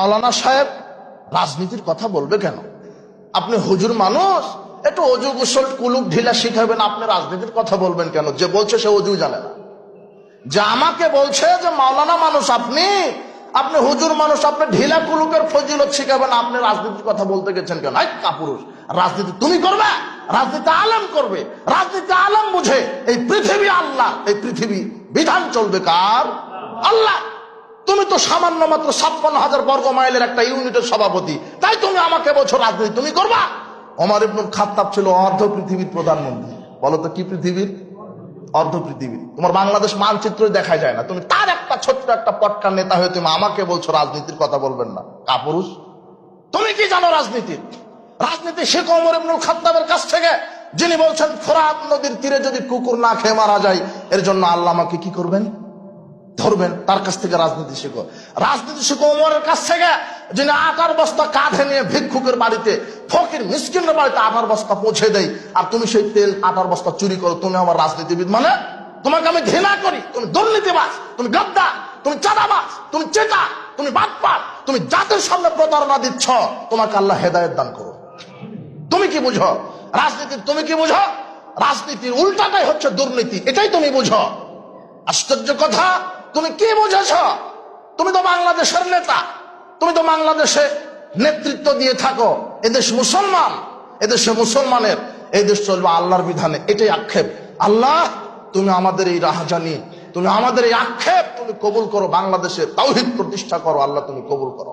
মাওলানা সাহেব রাজনীতির কথা বলবে কেন? আপনি হুজুর মানুষ, একটু অজু গোসল কুলুক ঢিলা শিখাবেন, আপনি রাজনীতির কথা বলবেন কেন? যে বলছে সে অজু জানে না, যে আমাকে বলছে যে মাওলানা মানুষ আপনি, আপনি হুজুর মানুষ, আপনি ঢিলা কুলুকের ফজিলত শিখাবেন, আপনি রাজনীতির কথা বলতে গেছেন কেন? কাপুরুষ, রাজনীতি তুমি করবে? রাজনীতি আলেম করবে, রাজনীতি আলেম বুঝে। এই পৃথিবী আল্লাহ, এই পৃথিবী বিধান চলবে কার? আল্লাহ। তুমি তো সামান্য মাত্র 56,000 বর্গ মাইলের একটা ইউনিটের সভাপতি, তাই তুমি আমাকে বলছো রাজনীতি তুমি করবা? ওমর ইবনুল খাত্তাব ছিল অর্ধ পৃথিবীর প্রধানমন্ত্রী। বলো তো কি পৃথিবীর? অর্ধ পৃথিবীর। তোমার বাংলাদেশ মানচিত্র দেখা যায় না, তুমি তার একটা ছোট্ট একটা পটকার নেতা হয়ে তুমি আমাকে বলছো রাজনীতির কথা বলবেন না? কাপুরুষ, তুমি কি জানো রাজনীতির? রাজনীতি শেখো ওমর ইবনুল খাত্তাবের কাছ থেকে, যিনি বলছেন ফোরাত নদীর তীরে যদি কুকুর না খেয়ে মারা যায়, এর জন্য আল্লাহ আমাকে কি করবেন? ধরবেন। তার কাছ থেকে রাজনীতি শেখো। রাজনীতি শেখো ওমরের কাছ থেকে, যিনি আটার বস্তা কাঁধে নিয়ে ভিক্ষুকের বাড়িতে, ফকির মিসকিনের বাড়িতে আটার বস্তা পৌঁছে দেয়, আর তুমি সেই তেল আটার বস্তা চুরি করো। তুমি আমার রাজনীতিবিদ মানে? তোমাকে আমি ঘৃণা করি। তুমি দুর্নীতিবাজ, তুমি গদ্দার, তুমি চাঁদাবাজ, তুমি চেটা, তুমি বাটপার, তুমি জাতির সামনে প্রতারণা দিচ্ছ। তোমাকে আল্লাহ হেদায়েত দান করো। তুমি কি বুঝো রাজনীতির? তুমি কি বুঝো? রাজনীতির উল্টাটাই হচ্ছে দুর্নীতি, এটাই তুমি বুঝো। আশ্চর্য কথা, তুমি কি বুঝেছ? তুমি তো বাংলাদেশের নেতা, তুমি তো বাংলাদেশে নেতৃত্ব দিয়ে থাকো। এদেশ মুসলমান, এদেশে মুসলমানের, এই দেশ চলবে আল্লাহর বিধানে, এটাই আক্ষেপ। আল্লাহ, তুমি আমাদের এই রাহাজানি, তুমি আমাদের এই আক্ষেপ তুমি কবুল করো। বাংলাদেশে তাওহীদ প্রতিষ্ঠা করো আল্লাহ, তুমি কবুল করো।